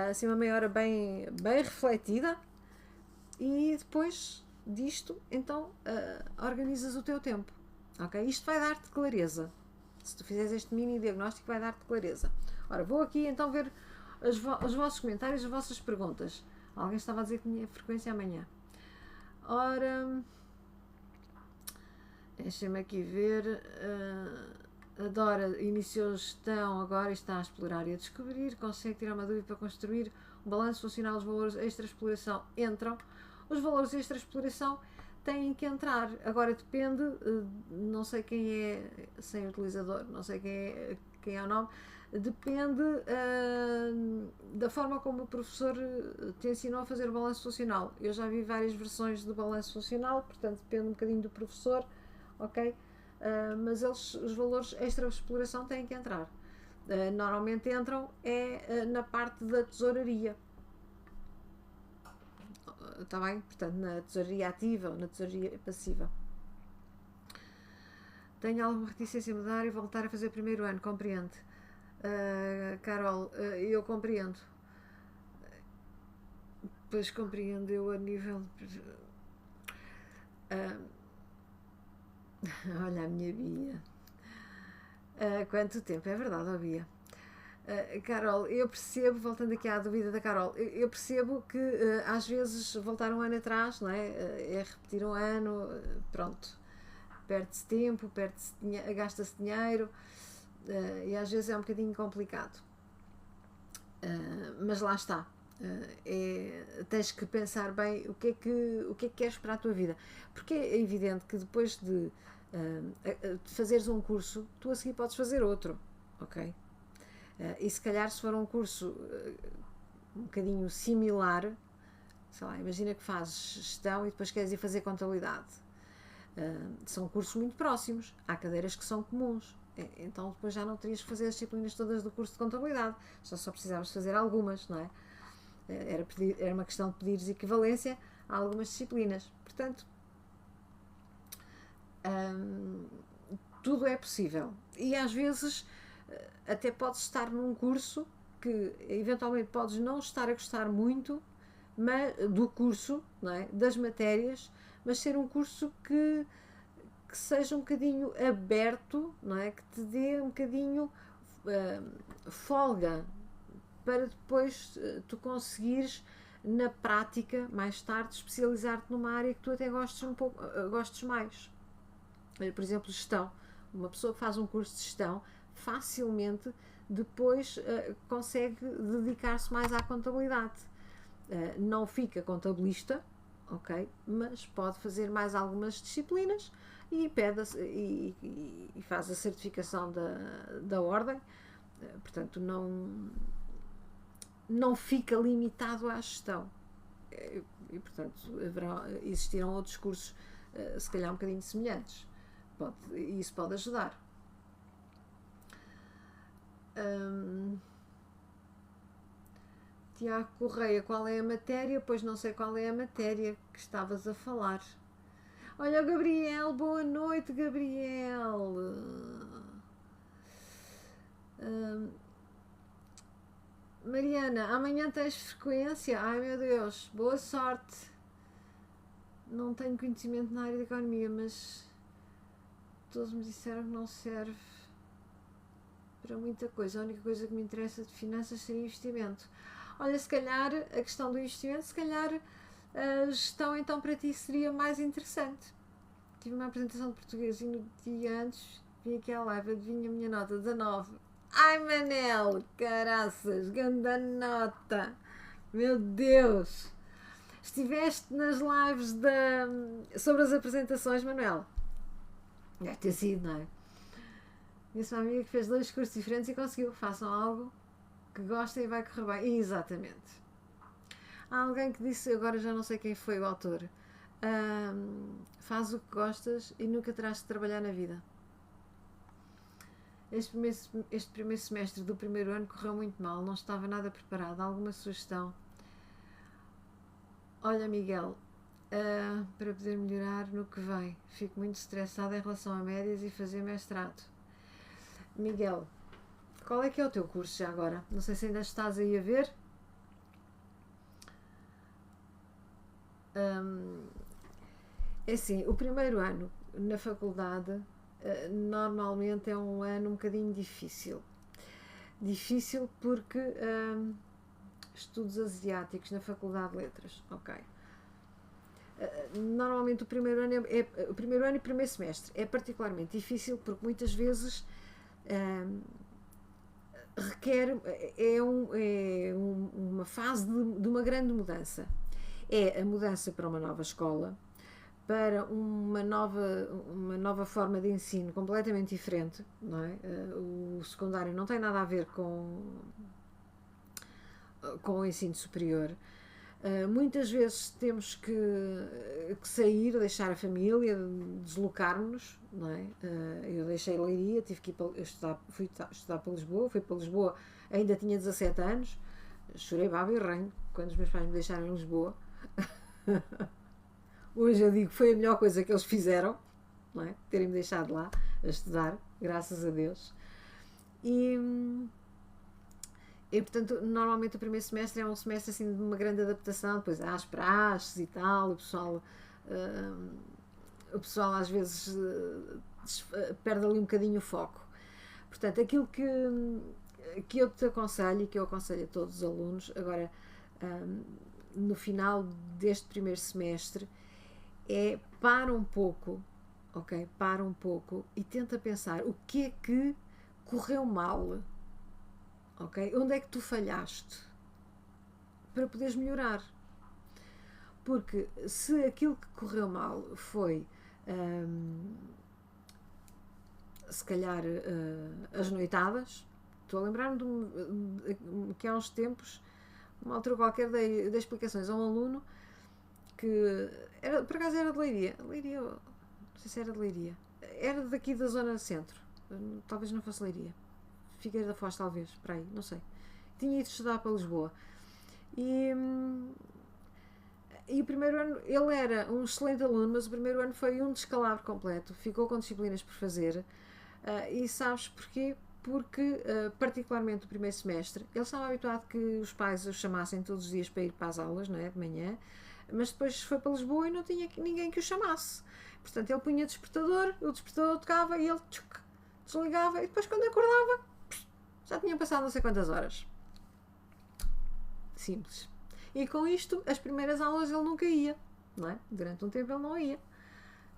Assim uma meia hora bem refletida, e depois disto então organizas o teu tempo, ok? Isto vai dar-te clareza. Se tu fizeres este mini diagnóstico, vai dar-te clareza. Ora, vou aqui então ver os vossos comentários, as vossas perguntas. Alguém estava a dizer que tinha frequência amanhã. Ora, deixem-me aqui ver. A Dora iniciou gestão agora e está a explorar e a descobrir. Consegue tirar uma dúvida para construir um balanço funcional. Os valores extra-exploração entram. Os valores extra-exploração têm que entrar. Agora depende, não sei quem é, sem utilizador, não sei quem é o nome. Depende da forma como o professor te ensinou a fazer o balanço funcional. Eu já vi várias versões do balanço funcional, portanto depende um bocadinho do professor, ok? mas os valores extra exploração têm que entrar. Normalmente entram na parte da tesouraria. Está bem? Portanto, na tesouraria ativa ou na tesouraria passiva. Tenho alguma reticência em mudar e voltar a fazer o primeiro ano, compreende? Carol, eu compreendo. Pois compreendo eu a nível. Olha a minha Bia. Quanto tempo, é verdade, ó Bia. Carol, eu percebo, voltando aqui à dúvida da Carol, eu percebo que às vezes voltar um ano atrás, não é repetir um ano, pronto, perde-se tempo, gasta-se dinheiro, e às vezes é um bocadinho complicado. Mas lá está. Tens que pensar bem o que é que queres para a tua vida, porque é evidente que depois de fazeres um curso, tu a seguir podes fazer outro, ok? E se calhar se for um curso um bocadinho similar, sei lá, imagina que fazes gestão e depois queres ir fazer contabilidade, são cursos muito próximos, há cadeiras que são comuns, então depois já não terias que fazer as disciplinas todas do curso de contabilidade, só precisavas fazer algumas, não é? Era uma questão de pedires equivalência a algumas disciplinas. Portanto, tudo é possível. E às vezes até podes estar num curso que eventualmente podes não estar a gostar muito do curso, não é? Das matérias, mas ser um curso que seja um bocadinho aberto, não é? Que te dê um bocadinho folga para depois tu conseguires na prática, mais tarde, especializar-te numa área que tu até gostes mais. Por exemplo, gestão. Uma pessoa que faz um curso de gestão facilmente depois consegue dedicar-se mais à contabilidade. Não fica contabilista, ok? Mas pode fazer mais algumas disciplinas e faz a certificação da ordem. Portanto, não fica limitado à gestão. E portanto, existirão outros cursos, se calhar um bocadinho semelhantes. Isso pode ajudar. Tiago Correia, qual é a matéria? Pois não sei qual é a matéria que estavas a falar. Olha o Gabriel, boa noite, Gabriel. Mariana, amanhã tens frequência? Ai meu Deus, boa sorte. Não tenho conhecimento na área da economia, mas todos me disseram que não serve para muita coisa. A única coisa que me interessa de finanças seria investimento. Olha, se calhar a questão do investimento, se calhar a gestão então para ti seria mais interessante. Tive uma apresentação de português e no dia antes vim aqui à live, adivinha a minha nota, 19. Ai Manel, caraças, ganda nota, meu Deus. Estiveste nas lives sobre as apresentações, Manuel? Deve ter sido, não é? Conheço uma amiga que fez 2 cursos diferentes e conseguiu. Façam algo que gostem e vai correr bem. Exatamente. Há alguém que disse, agora já não sei quem foi o autor, faz o que gostas e nunca terás de trabalhar na vida. Este primeiro semestre do primeiro ano correu muito mal, não estava nada preparado. Alguma sugestão? Olha, Miguel, para poder melhorar no que vem, fico muito estressada em relação a médias e fazer mestrado. Miguel, qual é que é o teu curso já agora? Não sei se ainda estás aí a ver. É assim, o primeiro ano na faculdade normalmente é um ano um bocadinho difícil. Difícil porque estudos asiáticos na Faculdade de Letras, ok. Normalmente o primeiro ano o primeiro ano e primeiro semestre é particularmente difícil porque muitas vezes requer uma fase de uma grande mudança. É a mudança para uma nova escola, para uma nova forma de ensino completamente diferente, não é? O secundário não tem nada a ver com o ensino superior. Muitas vezes temos que sair, deixar a família, deslocar-nos, não é? Eu deixei Leiria, tive que ir fui estudar para Lisboa, fui para Lisboa, ainda tinha 17 anos, chorei baba e ranho quando os meus pais me deixaram em Lisboa. Hoje eu digo que foi a melhor coisa que eles fizeram, não é? Terem-me deixado lá a estudar, graças a Deus. E portanto, normalmente o primeiro semestre é um semestre assim de uma grande adaptação, depois há as praxes e tal, o pessoal às vezes perde ali um bocadinho o foco. Portanto, aquilo que eu te aconselho e que eu aconselho a todos os alunos, agora no final deste primeiro semestre, é para um pouco, ok? Para um pouco e tenta pensar o que é que correu mal. Ok? Onde é que tu falhaste? Para poderes melhorar. Porque se aquilo que correu mal foi se calhar as noitadas, estou a lembrar-me que há uns tempos, uma altura qualquer, dei explicações a um aluno que por acaso era de Leiria, não sei se era de Leiria, era daqui da zona centro, talvez não fosse Leiria, Figueira da Foz, talvez, para aí, não sei. Tinha ido estudar para Lisboa. E o primeiro ano, ele era um excelente aluno, mas o primeiro ano foi um descalabro completo. Ficou com disciplinas por fazer. E sabes porquê? Porque, particularmente o primeiro semestre, ele estava habituado que os pais o chamassem todos os dias para ir para as aulas, não é? De manhã. Mas depois foi para Lisboa e não tinha ninguém que o chamasse. Portanto, ele punha despertador, o despertador tocava e ele desligava. E depois, quando acordava, já tinham passado não sei quantas horas. Simples. E com isto, as primeiras aulas ele nunca ia, não é? Durante um tempo ele não ia.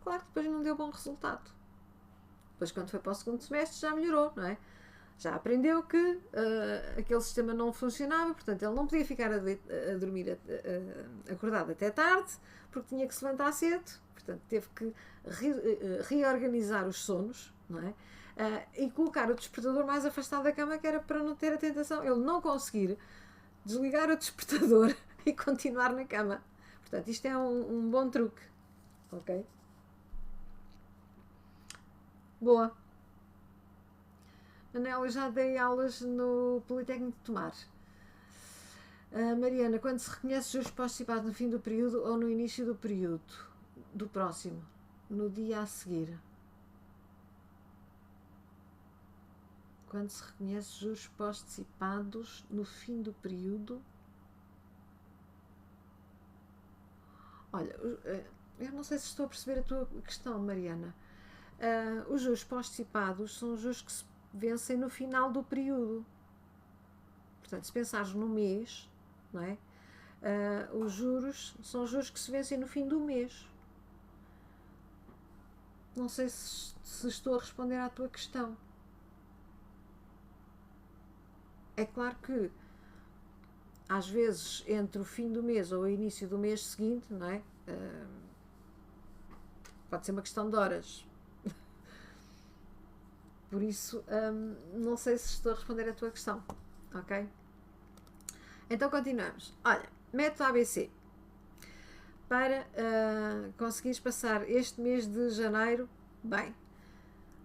Claro que depois não deu bom resultado. Depois, quando foi para o segundo semestre, já melhorou, não é? Já aprendeu que aquele sistema não funcionava, portanto ele não podia ficar a dormir acordado até tarde, porque tinha que se levantar cedo, portanto teve que reorganizar os sonos, não é? E colocar o despertador mais afastado da cama, que era para não ter a tentação, ele não conseguir desligar o despertador e continuar na cama. Portanto, isto é um bom truque, ok? Boa. Manela, eu já dei aulas no Politécnico de Tomar. Mariana, quando se reconhece juros participados no fim do período ou no início do período do próximo, no dia a seguir? Quando se reconhece juros participados no fim do período. Olha, eu não sei se estou a perceber a tua questão, Mariana. Os juros participados são os juros que se vencem no final do período. Portanto, se pensares no mês, não é? Os juros são os juros que se vencem no fim do mês. Não sei se estou a responder à tua questão. É claro que às vezes entre o fim do mês ou o início do mês seguinte, não é? Pode ser uma questão de horas. Por isso, não sei se estou a responder a tua questão, ok? Então continuamos. Olha, método ABC. Para conseguires passar este mês de janeiro bem,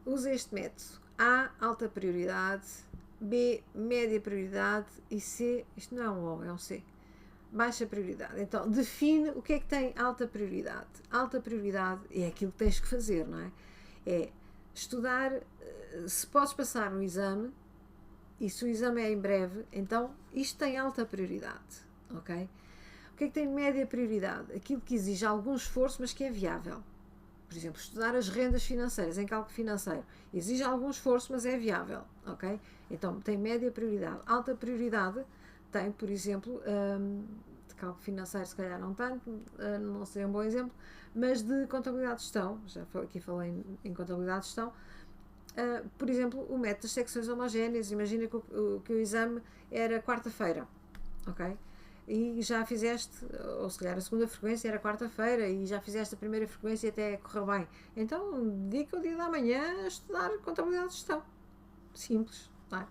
usa este método. A, alta prioridade. B, média prioridade. E C, isto não é um O, é um C, baixa prioridade. Então, define o que é que tem alta prioridade. Alta prioridade é aquilo que tens que fazer, não é? É estudar, se podes passar no exame, e se o exame é em breve, então isto tem alta prioridade, ok? O que é que tem média prioridade? Aquilo que exige algum esforço, mas que é viável. Por exemplo, estudar as rendas financeiras em cálculo financeiro. Exige algum esforço, mas é viável, ok? Então, tem média prioridade. Alta prioridade tem, por exemplo, de cálculo financeiro, se calhar não tanto, não seria um bom exemplo, mas de contabilidade de gestão, já aqui falei em contabilidade de gestão, por exemplo, o método das secções homogéneas. Imagina que o exame era quarta-feira, ok? E já fizeste, ou se calhar a segunda frequência era quarta-feira e já fizeste a primeira frequência e até correu bem. Então, dedica o dia da manhã a estudar contabilidade de gestão. Simples, não é?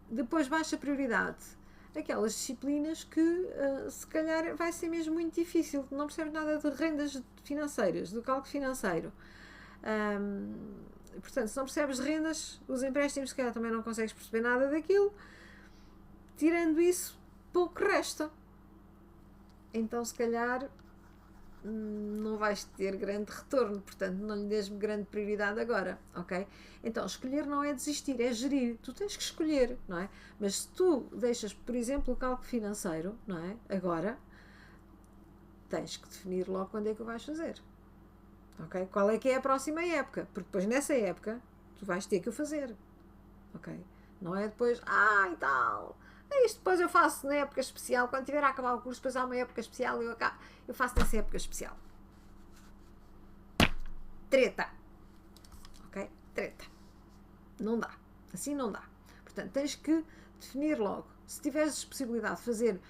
Depois, baixa prioridade. aquelas disciplinas que se calhar vai ser mesmo muito difícil, não percebes nada de rendas financeiras, do cálculo financeiro. Portanto, se não percebes de rendas, os empréstimos, se calhar também não consegues perceber nada daquilo. Tirando isso, pouco resta. Então, se calhar, não vais ter grande retorno, portanto, não lhe des grande prioridade agora, ok? Então, escolher não é desistir, é gerir. Tu tens que escolher, não é? Mas se tu deixas, por exemplo, o cálculo financeiro, não é? Agora, tens que definir logo quando é que o vais fazer, ok? Qual é que é a próxima época? Porque depois, nessa época, tu vais ter que o fazer, ok? Não é depois, e tal... Isto depois eu faço na época especial, quando tiver a acabar o curso, depois há uma época especial e eu faço nessa época especial. Treta. Ok? Treta. Não dá. Assim não dá. Portanto, tens que definir logo. Se tiveres possibilidade de fazer,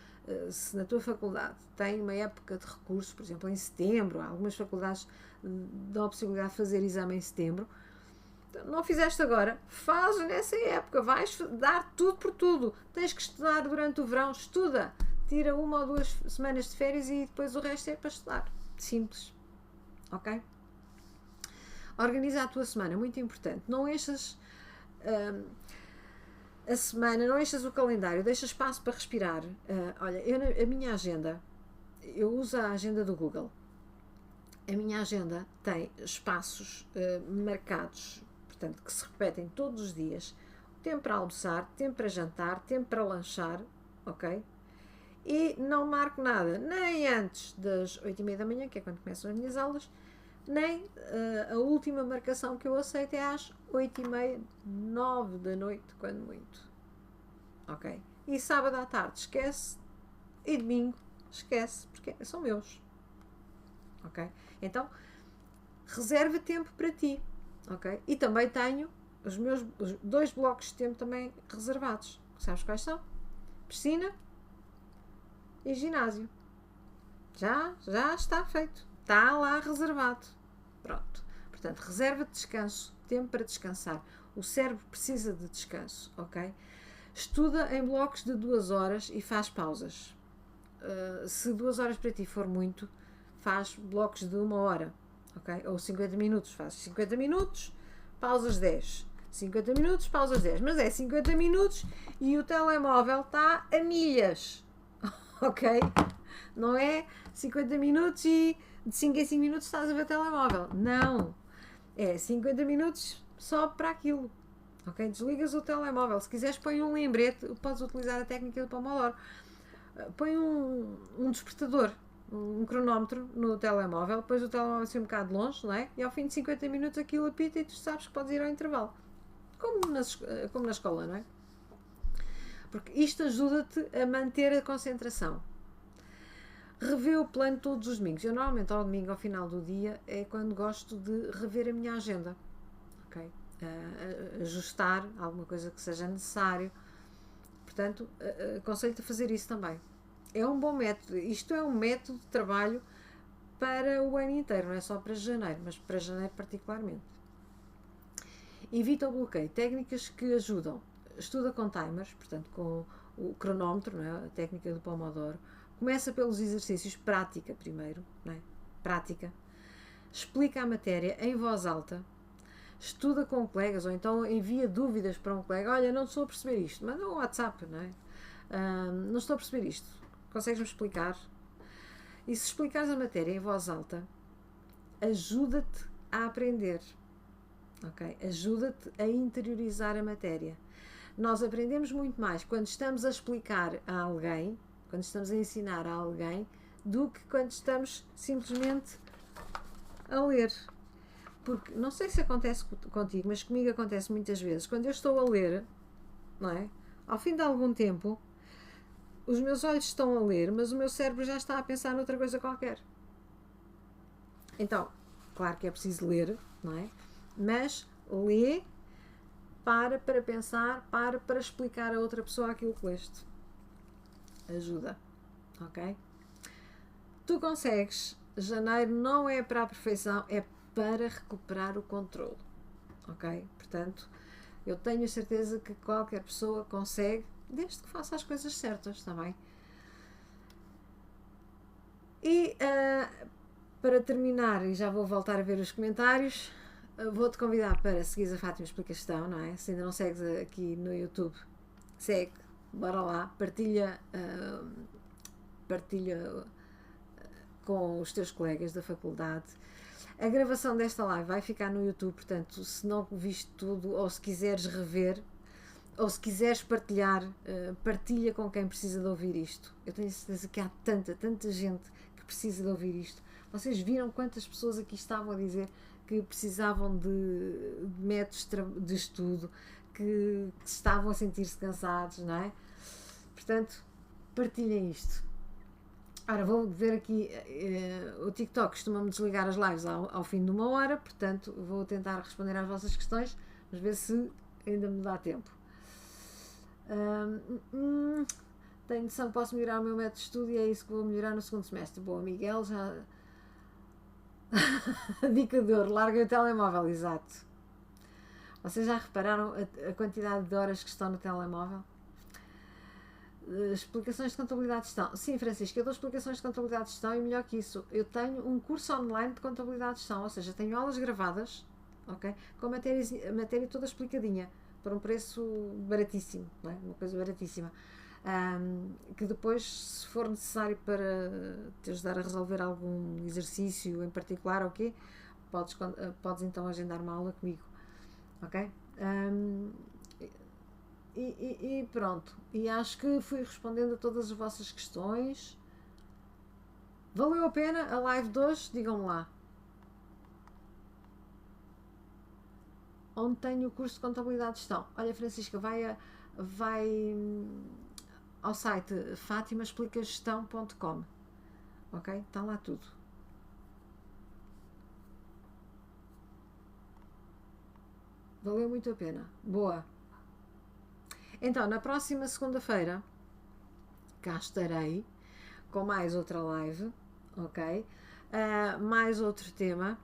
se na tua faculdade tem uma época de recurso, por exemplo, em setembro, algumas faculdades dão a possibilidade de fazer exame em setembro, não fizeste agora, faz nessa época, vais dar tudo por tudo. Tens que estudar durante o verão, estuda, tira 1 ou 2 semanas de férias e depois o resto é para estudar. Simples, ok? Organiza a tua semana, muito importante. Não enchas a semana, não enchas o calendário, deixa espaço para respirar. Olha, a minha agenda, eu uso a agenda do Google. A minha agenda tem espaços marcados, portanto, que se repetem todos os dias. Tempo para almoçar, tempo para jantar, tempo para lanchar, ok? E não marco nada, nem antes das 8h30 da manhã, que é quando começam as minhas aulas, nem a última marcação que eu aceito é às 8h30, 9 da noite, quando muito. Ok? E sábado à tarde, esquece. E domingo, esquece, porque são meus. Ok? Então, reserva tempo para ti. Ok? E também tenho os 2 blocos de tempo também reservados. Sabes quais são? Piscina e ginásio. Já está feito. Está lá reservado. Pronto. Portanto, reserva de descanso, tempo para descansar. O cérebro precisa de descanso, ok? Estuda em blocos de 2 horas e faz pausas. Se 2 horas para ti for muito, faz blocos de 1 hora, ok? Ou 50 minutos, faz 50 minutos, pausas 10. 50 minutos, pausas 10. Mas é 50 minutos e o telemóvel está a milhas, ok? Não é 50 minutos e de 5 em 5 minutos estás a ver o telemóvel. Não. É 50 minutos só para aquilo, ok? Desligas o telemóvel. Se quiseres, põe um lembrete. Podes utilizar a técnica do Pomodoro. Põe um despertador, um cronómetro no telemóvel, depois o telemóvel assim um bocado longe, não é? E ao fim de 50 minutos aquilo apita e tu sabes que podes ir ao intervalo. Como na escola, não é? Porque isto ajuda-te a manter a concentração. Rever o plano todos os domingos. Eu normalmente ao domingo, ao final do dia, é quando gosto de rever a minha agenda. Ok? Ajustar alguma coisa que seja necessário. Portanto, aconselho-te a fazer isso também. É um bom método. Isto é um método de trabalho para o ano inteiro, não é só para janeiro, mas para janeiro particularmente. Evita o bloqueio. Técnicas que ajudam. Estuda com timers, portanto com o cronómetro, não é? A técnica do Pomodoro. Começa pelos exercícios, prática primeiro, não é? Prática. Explica a matéria em voz alta. Estuda com colegas ou então envia dúvidas para um colega. Olha, não estou a perceber isto. Manda um WhatsApp, não é? Não estou a perceber isto. Consegues-me explicar? E se explicares a matéria em voz alta, ajuda-te a aprender. Ok? Ajuda-te a interiorizar a matéria. Nós aprendemos muito mais quando estamos a explicar a alguém, quando estamos a ensinar a alguém, do que quando estamos simplesmente a ler. Porque, não sei se acontece contigo, mas comigo acontece muitas vezes. Quando eu estou a ler, não é? Ao fim de algum tempo, os meus olhos estão a ler, mas o meu cérebro já está a pensar noutra coisa qualquer. Então, claro que é preciso ler, não é? Mas lê, para pensar, para explicar a outra pessoa aquilo que leste. Ajuda, ok? Tu consegues. Janeiro não é para a perfeição, é para recuperar o controle, ok? Portanto, eu tenho a certeza que qualquer pessoa consegue desde que faça as coisas certas, está bem? E para terminar, e já vou voltar a ver os comentários, vou-te convidar para seguir a Fátima Explicação, não é? Se ainda não segues aqui no YouTube, segue, bora lá, partilha com os teus colegas da faculdade. A gravação desta live vai ficar no YouTube, portanto, se não viste tudo, ou se quiseres rever, ou se quiseres partilhar, partilha com quem precisa de ouvir isto. Eu tenho certeza que há tanta gente que precisa de ouvir isto. Vocês viram quantas pessoas aqui estavam a dizer que precisavam de métodos de estudo, que estavam a sentir-se cansados, não é? Portanto, partilhem isto. Ora, vou ver aqui, o TikTok costuma-me desligar as lives ao fim de 1 hora, portanto vou tentar responder às vossas questões, mas ver se ainda me dá tempo. Tenho noção que posso melhorar o meu método de estudo e é isso que vou melhorar no segundo semestre. Boa, Miguel, já... Dica de ouro, larga o telemóvel, exato. Vocês já repararam a quantidade de horas que estão no telemóvel? Explicações de contabilidade de gestão. Sim, Francisco, eu dou explicações de contabilidade de gestão e melhor que isso, eu tenho um curso online de contabilidade de gestão, ou seja, tenho aulas gravadas, ok? Com a matéria toda explicadinha, por um preço baratíssimo, não é? Uma coisa baratíssima. Que depois, se for necessário para te ajudar a resolver algum exercício em particular, ok? Podes então agendar uma aula comigo, ok? E pronto, e acho que fui respondendo a todas as vossas questões. Valeu a pena a live de hoje? Digam-me lá. Onde tenho o curso de contabilidade de gestão? Olha, Francisca, vai ao site fatimaexplicagestão.com, ok? Está lá tudo. Valeu muito a pena. Boa. Então, na próxima segunda-feira, cá estarei com mais outra live, ok? Mais outro tema.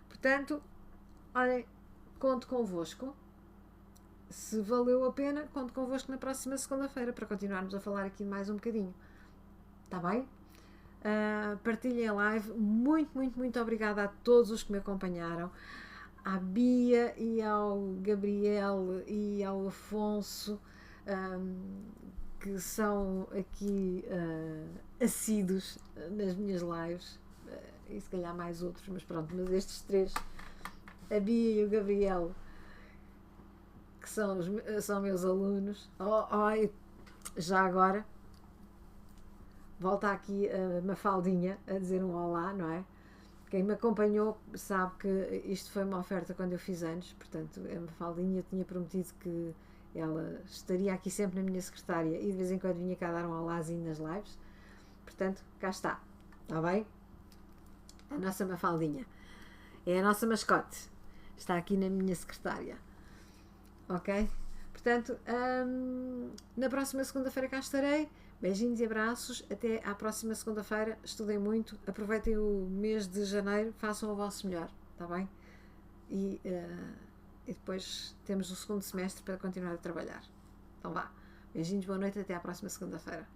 Portanto, olhem, conto convosco. Se valeu a pena, conto convosco na próxima segunda-feira para continuarmos a falar aqui mais um bocadinho. Está bem? Partilhem a live. Muito obrigada a todos os que me acompanharam. À Bia e ao Gabriel e ao Afonso, que são aqui assíduos nas minhas lives, e se calhar mais outros, mas pronto, mas estes três, a Bia e o Gabriel, que são meus alunos. Já agora volta aqui a Mafaldinha a dizer um olá, não é? Quem me acompanhou sabe que isto foi uma oferta quando eu fiz anos, portanto, a Mafaldinha tinha prometido que ela estaria aqui sempre na minha secretária e de vez em quando vinha cá dar um olázinho nas lives. Portanto, cá está bem? A nossa Mafaldinha é a nossa mascote, está aqui na minha secretária, ok? Portanto, na próxima segunda-feira cá estarei. Beijinhos e abraços, até à próxima segunda-feira. Estudem muito, aproveitem o mês de janeiro, façam o vosso melhor, está bem? E depois temos o segundo semestre para continuar a trabalhar. Então vá, beijinhos, boa noite, até à próxima segunda-feira.